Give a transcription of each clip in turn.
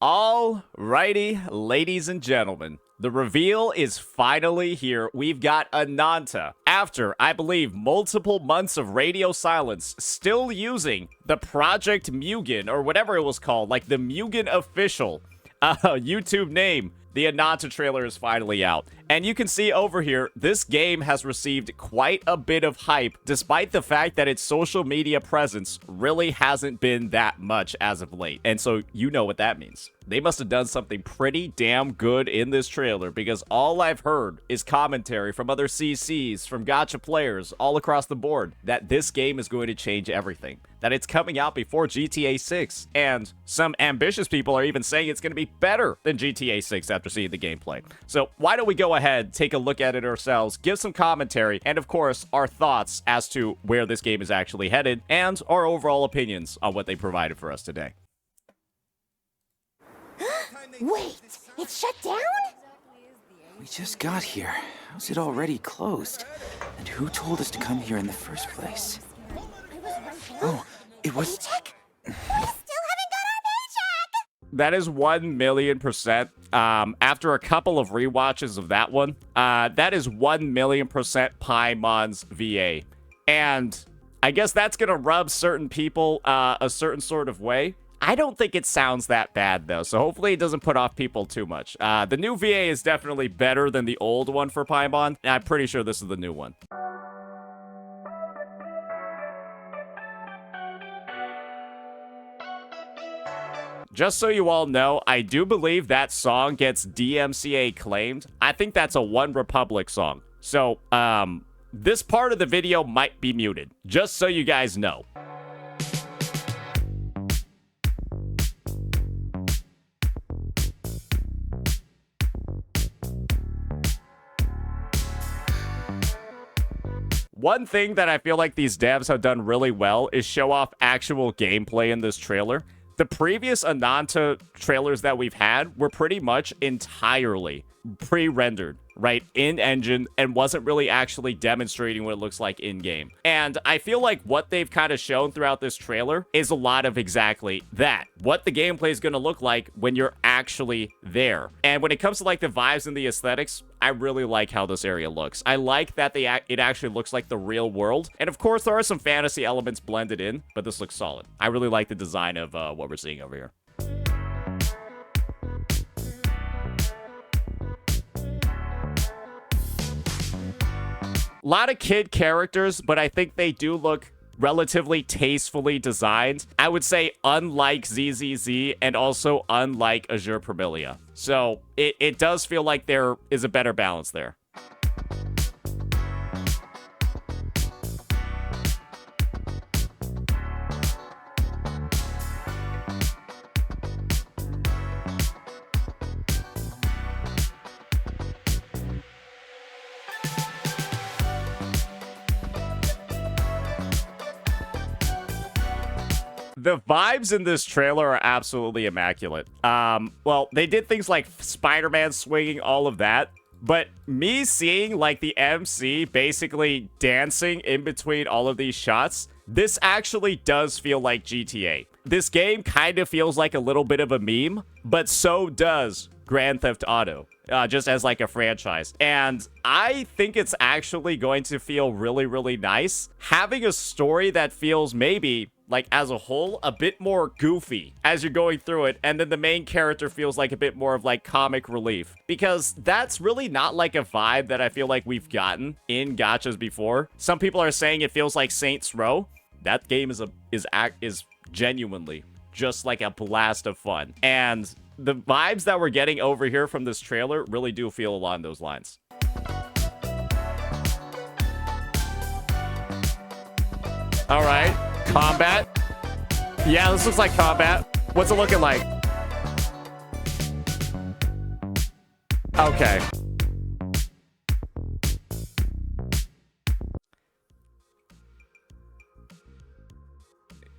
Alrighty, ladies and gentlemen, the reveal is finally here. We've got Ananta. After, I believe, multiple months of radio silence, still using the Project Mugen, or whatever it was called, like the Mugen official YouTube name. The Ananta trailer is finally out. And you can see over here, this game has received quite a bit of hype, despite the fact that its social media presence really hasn't been that much as of late. And so you know what that means. They must have done something pretty damn good in this trailer, because all I've heard is commentary from other CCs, from gacha players, all across the board, that this game is going to change everything. That it's coming out before GTA 6. And some ambitious people are even saying it's going to be better than GTA 6 after seeing the gameplay. So why don't we go ahead, take a look at it ourselves, give some commentary, and of course, our thoughts as to where this game is actually headed, and our overall opinions on what they provided for us today. Wait, it's shut down? We just got here. How's it already closed? And who told us to come here in the first place? Oh, it was... Paycheck? We still haven't got our paycheck! That is 1,000,000%. After a couple of rewatches of that one, that is 1,000,000% Paimon's VA. And I guess that's gonna rub certain people a certain sort of way. I don't think it sounds that bad, though, so hopefully it doesn't put off people too much. The new VA is definitely better than the old one for Paimon, and I'm pretty sure this is the new one. Just so you all know, I do believe that song gets DMCA claimed. I think that's a One Republic song. So, this part of the video might be muted, just so you guys know. One thing that I feel like these devs have done really well is show off actual gameplay in this trailer. The previous Ananta trailers that we've had were pretty much entirely pre-rendered, right, in-engine, and wasn't really actually demonstrating what it looks like in-game. And I feel like what they've kind of shown throughout this trailer is a lot of exactly that. What the gameplay is going to look like when you're actually there. And when it comes to, like, the vibes and the aesthetics, I really like how this area looks. I like that it actually looks like the real world. And of course, there are some fantasy elements blended in, but this looks solid. I really like the design of what we're seeing over here. A lot of kid characters, but I think they do look relatively tastefully designed. I would say unlike ZZZ and also unlike Azure Permilia. So it does feel like there is a better balance there. The vibes in this trailer are absolutely immaculate. Well, they did things like Spider-Man swinging, all of that. But me seeing, like, the MC basically dancing in between all of these shots, this actually does feel like GTA. This game kind of feels like a little bit of a meme, but so does Grand Theft Auto. Just as like a franchise. And I think it's actually going to feel really, really nice having a story that feels maybe, like, as a whole, a bit more goofy as you're going through it, and then the main character feels like a bit more of, like, comic relief. Because that's really not, like, a vibe that I feel like we've gotten in gachas before. Some people are saying it feels like Saints Row. That game is genuinely just like a blast of fun. And the vibes that we're getting over here from this trailer really do feel along those lines. All right, combat. Yeah, this looks like combat. What's it looking like? Okay.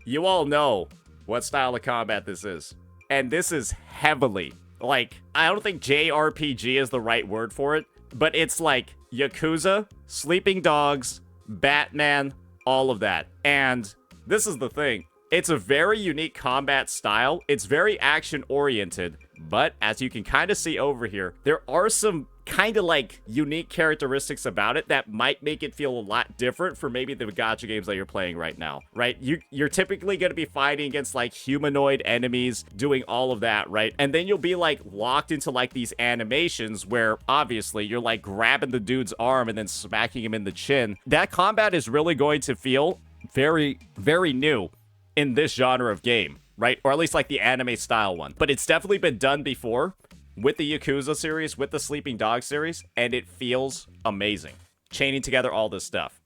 You all know what style of combat this is. And this is heavily, like, I don't think JRPG is the right word for it, but it's like Yakuza, Sleeping Dogs, Batman, all of that. And this is the thing. It's a very unique combat style. It's very action-oriented, but as you can kind of see over here, there are some kind of like unique characteristics about it that might make it feel a lot different for maybe the gacha games that you're playing right now, right? You're typically going to be fighting against like humanoid enemies, doing all of that, right? And then you'll be like locked into like these animations where obviously you're like grabbing the dude's arm and then smacking him in the chin. That combat is really going to feel very, very new in this genre of game, right? Or at least like the anime style one. But it's definitely been done before with the Yakuza series, with the Sleeping Dog series, and it feels amazing. Chaining together all this stuff.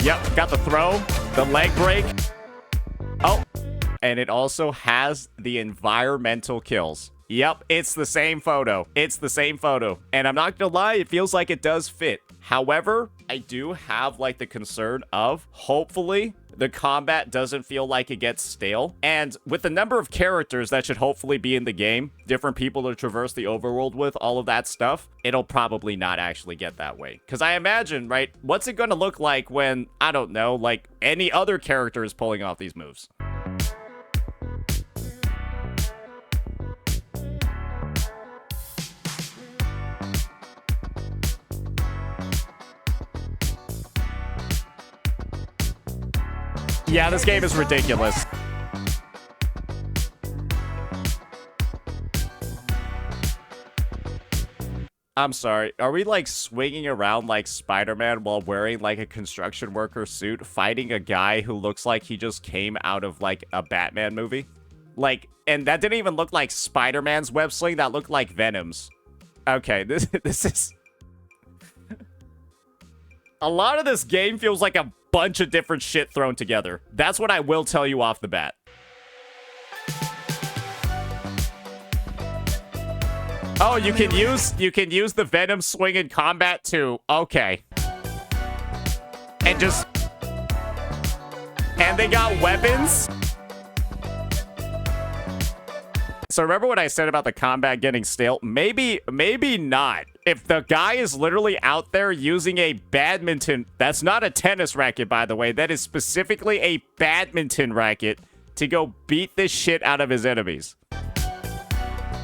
Yep, got the throw, the leg break. Oh, and it also has the environmental kills. Yep, it's the same photo. It's the same photo. And I'm not gonna lie, it feels like it does fit. However, I do have like the concern of hopefully the combat doesn't feel like it gets stale. And with the number of characters that should hopefully be in the game, different people to traverse the overworld with, all of that stuff, it'll probably not actually get that way. Because I imagine, right, what's it going to look like when, I don't know, like any other character is pulling off these moves? Yeah, this game is ridiculous. I'm sorry. Are we like swinging around like Spider-Man while wearing like a construction worker suit, fighting a guy who looks like he just came out of like a Batman movie? Like, and that didn't even look like Spider-Man's web sling. That looked like Venom's. Okay, this is... A lot of this game feels like a bunch of different shit thrown together. That's what I will tell you off the bat. Oh, you can use the Venom swing in combat too. Okay. And just... And they got weapons? So remember what I said about the combat getting stale? Maybe not. If the guy is literally out there using a badminton... That's not a tennis racket, by the way. That is specifically a badminton racket to go beat the shit out of his enemies.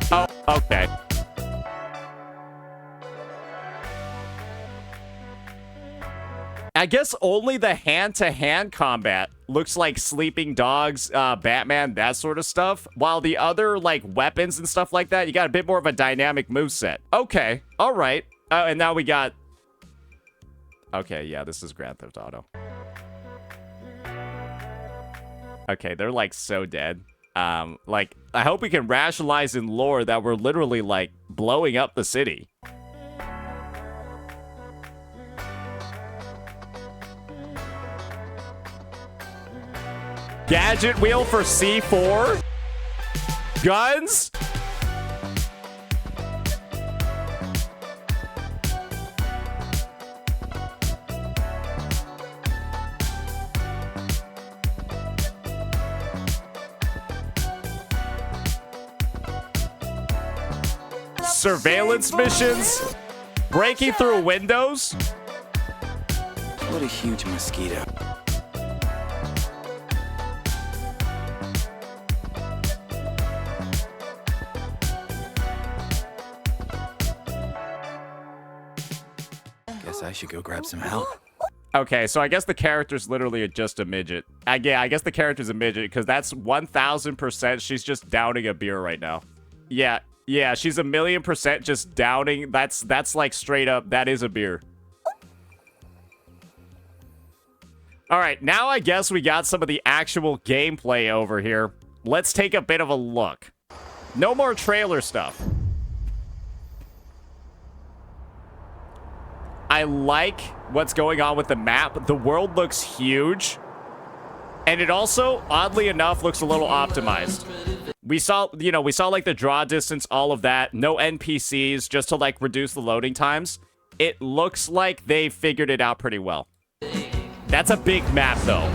Oh, okay. I guess only the hand-to-hand combat looks like Sleeping Dogs, Batman, that sort of stuff. While the other, like, weapons and stuff like that, you got a bit more of a dynamic moveset. Okay, all right. And now we got... Okay, yeah, this is Grand Theft Auto. Okay, they're, like, so dead. Like, I hope we can rationalize in lore that we're literally, like, blowing up the city. Gadget wheel for C4? Guns? Surveillance missions? Breaking through windows? What a huge mosquito. Guess I should go grab some help. Okay, so I guess the character's literally just a midget. Yeah, I guess the character's a midget, because that's 1000% she's just downing a beer right now. Yeah, she's 1,000,000% just downing. That's like straight up, that is a beer. Alright, now I guess we got some of the actual gameplay over here. Let's take a bit of a look. No more trailer stuff. I like what's going on with the map. The world looks huge. And it also, oddly enough, looks a little optimized. We saw like the draw distance, all of that. No NPCs, just to like reduce the loading times. It looks like they figured it out pretty well. That's a big map, though.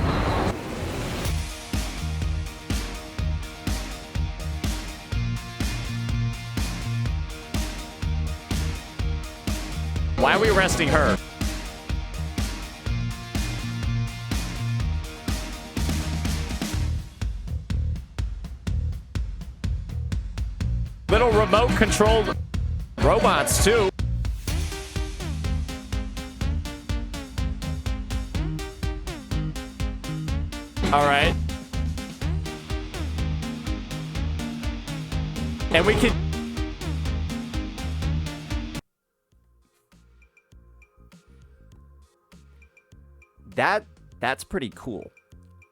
Why are we arresting her? Little remote controlled robots too. All right. And we can... That's pretty cool.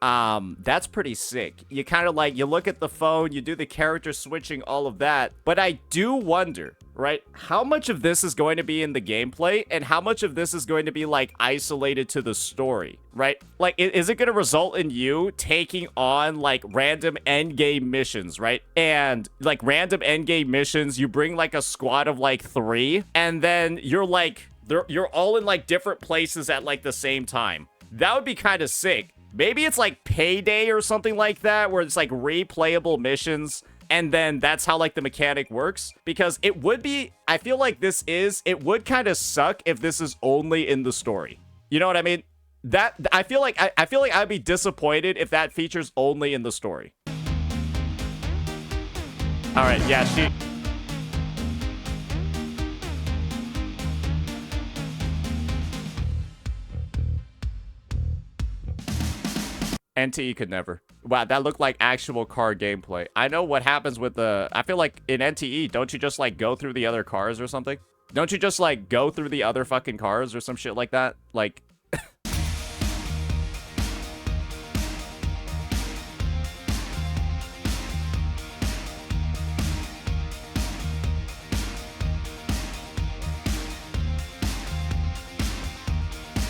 That's pretty sick. You kind of like, you look at the phone, you do the character switching, all of that. But I do wonder, right, how much of this is going to be in the gameplay and how much of this is going to be like isolated to the story, right? Like, is it going to result in you taking on like random end game missions, right? And like random end game missions, you bring like a squad of like 3 and then you're like, you're all in like different places at like the same time. That would be kind of sick. Maybe it's like Payday or something like that, where it's like replayable missions, and then that's how like the mechanic works. Because it would be, I feel like it would kind of suck if this is only in the story. You know what I mean? That, I feel like I'd be disappointed if that features only in the story. All right, yeah, she... NTE could never. Wow, that looked like actual car gameplay. I know what happens with the... I feel like in NTE, don't you just like go through the other cars or something? Don't you just like go through the other fucking cars or some shit like that? Like...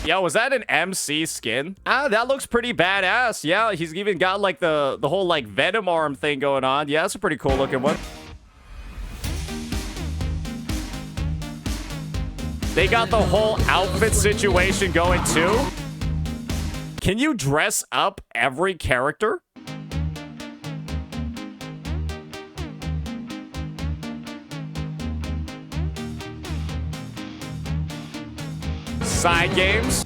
Yo, was that an MC skin? Ah, that looks pretty badass. Yeah, he's even got like the whole like Venom arm thing going on. Yeah, that's a pretty cool looking one. They got the whole outfit situation going too. Can you dress up every character? Side games.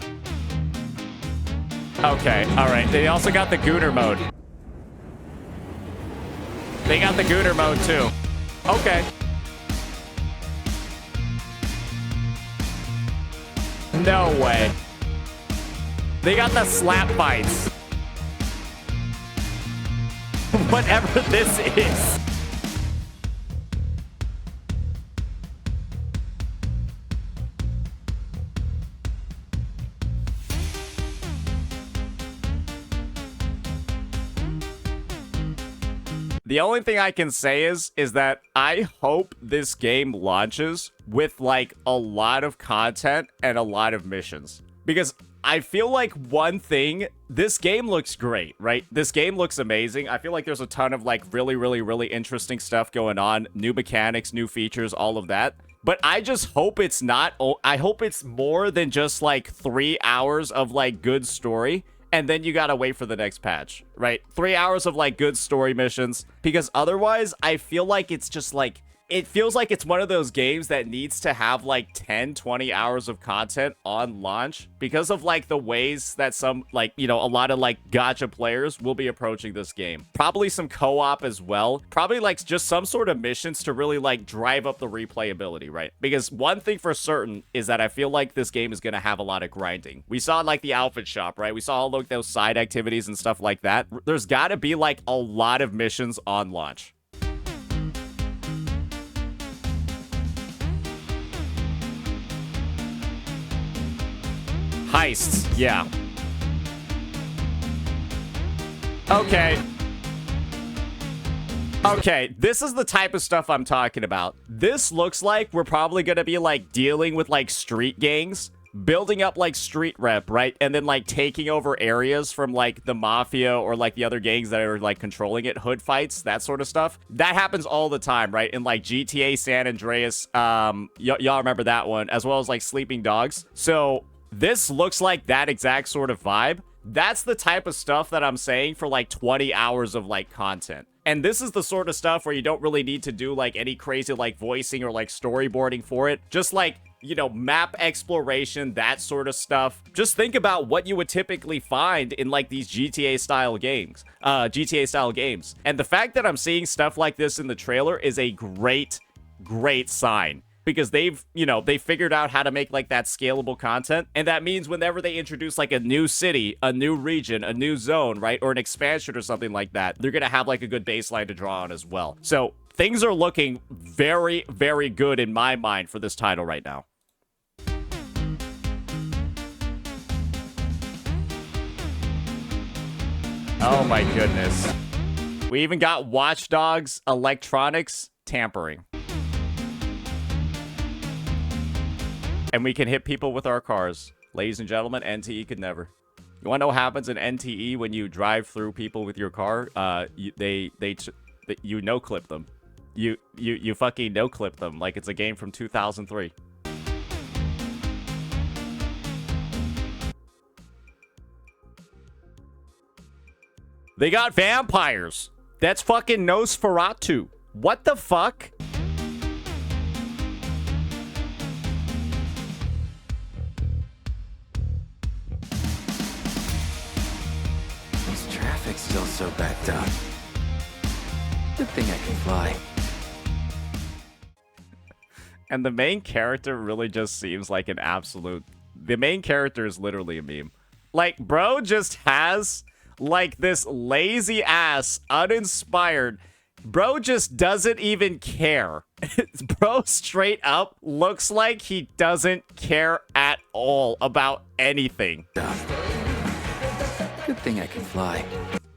Okay, all right. They also got the Gooner mode. They got the Gooner mode too. Okay. No way. They got the slap fights. Whatever this is. The only thing I can say is that I hope this game launches with like a lot of content and a lot of missions. Because I feel like one thing, this game looks great, right? This game looks amazing. I feel like there's a ton of like really interesting stuff going on. New mechanics, new features, all of that. But I just hope it's not, I hope it's more than just like 3 hours of like good story. And then you gotta wait for the next patch, right? 3 hours of like good story missions, because otherwise I feel like it's just like, it feels like it's one of those games that needs to have like 10-20 hours of content on launch because of like the ways that some like, you know, a lot of like gacha players will be approaching this game. Probably some co-op as well. Probably like just some sort of missions to really like drive up the replayability, right? Because one thing for certain is that I feel like this game is going to have a lot of grinding. We saw like the outfit shop, right? We saw all like those side activities and stuff like that. There's got to be like a lot of missions on launch. Heists, yeah. Okay. Okay, this is the type of stuff I'm talking about. This looks like we're probably gonna be like dealing with like street gangs, building up like street rep, right? And then like taking over areas from like the mafia or like the other gangs that are like controlling it, hood fights, that sort of stuff. That happens all the time, right? In like GTA San Andreas, y'all remember that one, as well as like Sleeping Dogs. So this looks like that exact sort of vibe. That's the type of stuff that I'm saying for like 20 hours of like content. And this is the sort of stuff where you don't really need to do like any crazy like voicing or like storyboarding for it. Just like, you know, map exploration, that sort of stuff. Just think about what you would typically find in like these GTA style games. And the fact that I'm seeing stuff like this in the trailer is a great sign. Because they've figured out how to make like that scalable content. And that means whenever they introduce like a new city, a new region, a new zone, right? Or an expansion or something like that, they're going to have like a good baseline to draw on as well. So things are looking very, very good in my mind for this title right now. Oh my goodness. We even got Watch Dogs electronics tampering. And we can hit people with our cars. Ladies and gentlemen, NTE could never. You want to know what happens in NTE when you drive through people with your car? You no-clip them. You fucking no-clip them like it's a game from 2003. They got vampires. That's fucking Nosferatu. What the fuck? Still so backed up. Good thing I can fly. And the main character really just seems like an absolute... The main character is literally a meme. Like, bro just has, like, this lazy-ass, uninspired... Bro just doesn't even care. Bro straight up looks like he doesn't care at all about anything. Good thing I can fly.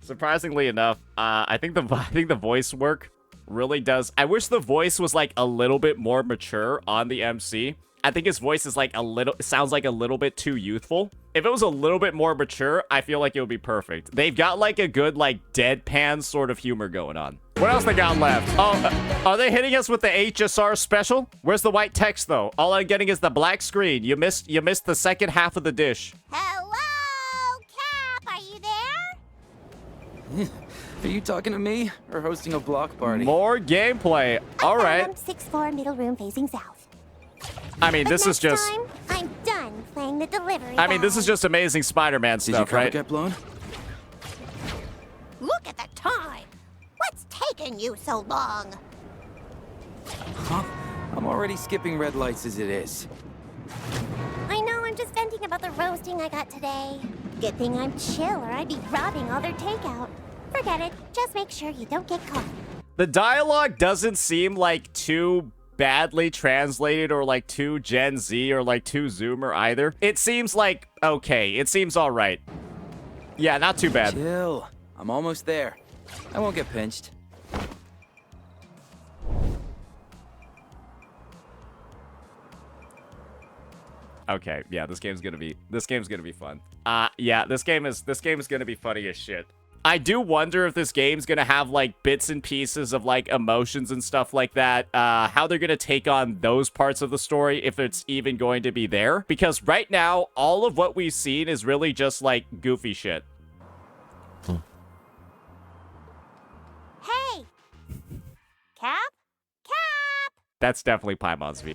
Surprisingly enough, I think the voice work really does. I wish the voice was like a little bit more mature on the MC. I think his voice is like sounds like a little bit too youthful. If it was a little bit more mature, I feel like it would be perfect. They've got like a good like deadpan sort of humor going on. What else they got left? Oh, are they hitting us with the HSR special? Where's the white text though? All I'm getting is the black screen. You missed the second half of the dish. Hello, Cap, are you there? Are you talking to me or hosting a block party? More gameplay. All right. 6th floor, middle room facing south. I mean, But this is next just... time, I'm done playing the delivery I mean, this is guy. just Amazing Spider-Man Did your stuff, cover right? get blown? Look at the time. What's taking you so long? Huh? I'm already skipping red lights as it is. I know, I'm just venting about the roasting I got today. Good thing I'm chill or I'd be robbing all their takeout. Forget it. Just make sure you don't get caught. The dialogue doesn't seem like too badly translated or like too Gen Z or like too Zoomer either. It seems like okay. It seems all right. Yeah, not too bad. Chill. I'm almost there. I won't get pinched. Okay, yeah, this game's gonna be fun. Yeah, this game is gonna be funny as shit. I do wonder if this game's gonna have like bits and pieces of like emotions and stuff like that. How they're gonna take on those parts of the story, if it's even going to be there. Because right now, all of what we've seen is really just like goofy shit. Hey! Cap? Cap! That's definitely Paimon's V.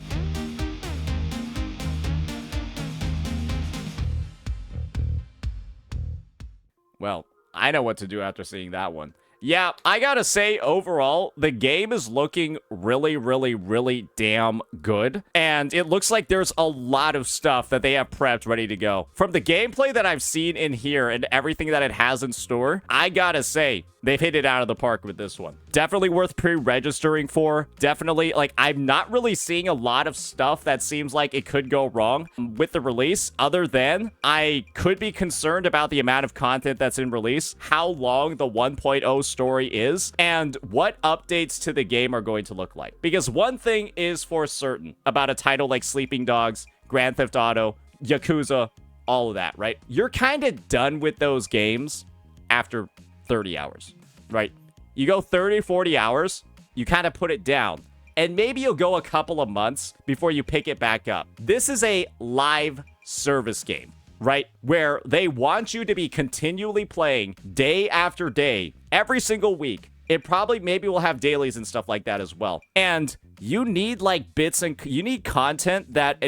Well, I know what to do after seeing that one. Yeah, I gotta say, overall, the game is looking really, really, really damn good. And it looks like there's a lot of stuff that they have prepped ready to go. From the gameplay that I've seen in here and everything that it has in store, I gotta say, they've hit it out of the park with this one. Definitely worth pre-registering for. Definitely, like, I'm not really seeing a lot of stuff that seems like it could go wrong with the release, other than I could be concerned about the amount of content that's in release, how long the 1.0 story is, and what updates to the game are going to look like. Because one thing is for certain about a title like Sleeping Dogs, Grand Theft Auto, Yakuza, all of that, right? You're kind of done with those games after 30 hours, right? You go 30, 40 hours, you kind of put it down, and maybe you'll go a couple of months before you pick it back up. This is a live service game, right? Where they want you to be continually playing day after day, every single week, it probably maybe will have dailies and stuff like that as well. And you need like bits and you need content that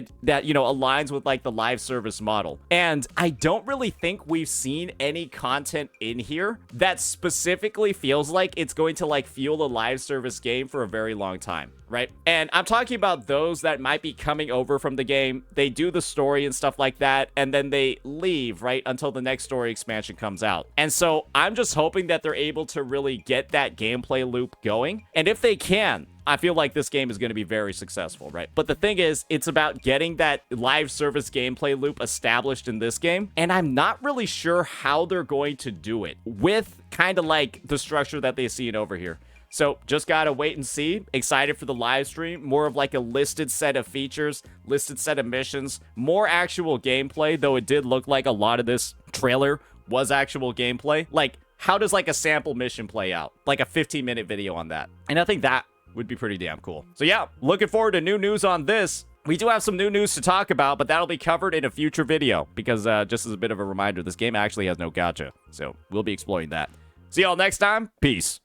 you know, aligns with like the live service model. And I don't really think we've seen any content in here that specifically feels like it's going to like fuel a live service game for a very long time, right? And I'm talking about those that might be coming over from the game. They do the story and stuff like that, and then they leave, right, until the next story expansion comes out. And so I'm just hoping that they're able to really get that gameplay loop going. And if they can, I feel like this game is going to be very successful, right? But the thing is, it's about getting that live service gameplay loop established in this game, and I'm not really sure how they're going to do it with kind of like the structure that they've seen over here. So just gotta wait and see. Excited for the live stream. More of like a listed set of features, listed set of missions, more actual gameplay, though it did look like a lot of this trailer was actual gameplay. Like, how does like a sample mission play out? Like a 15-minute video on that. And I think that would be pretty damn cool. So yeah, looking forward to new news on this. We do have some new news to talk about, but that'll be covered in a future video because just as a bit of a reminder, this game actually has no gacha. So we'll be exploring that. See y'all next time. Peace.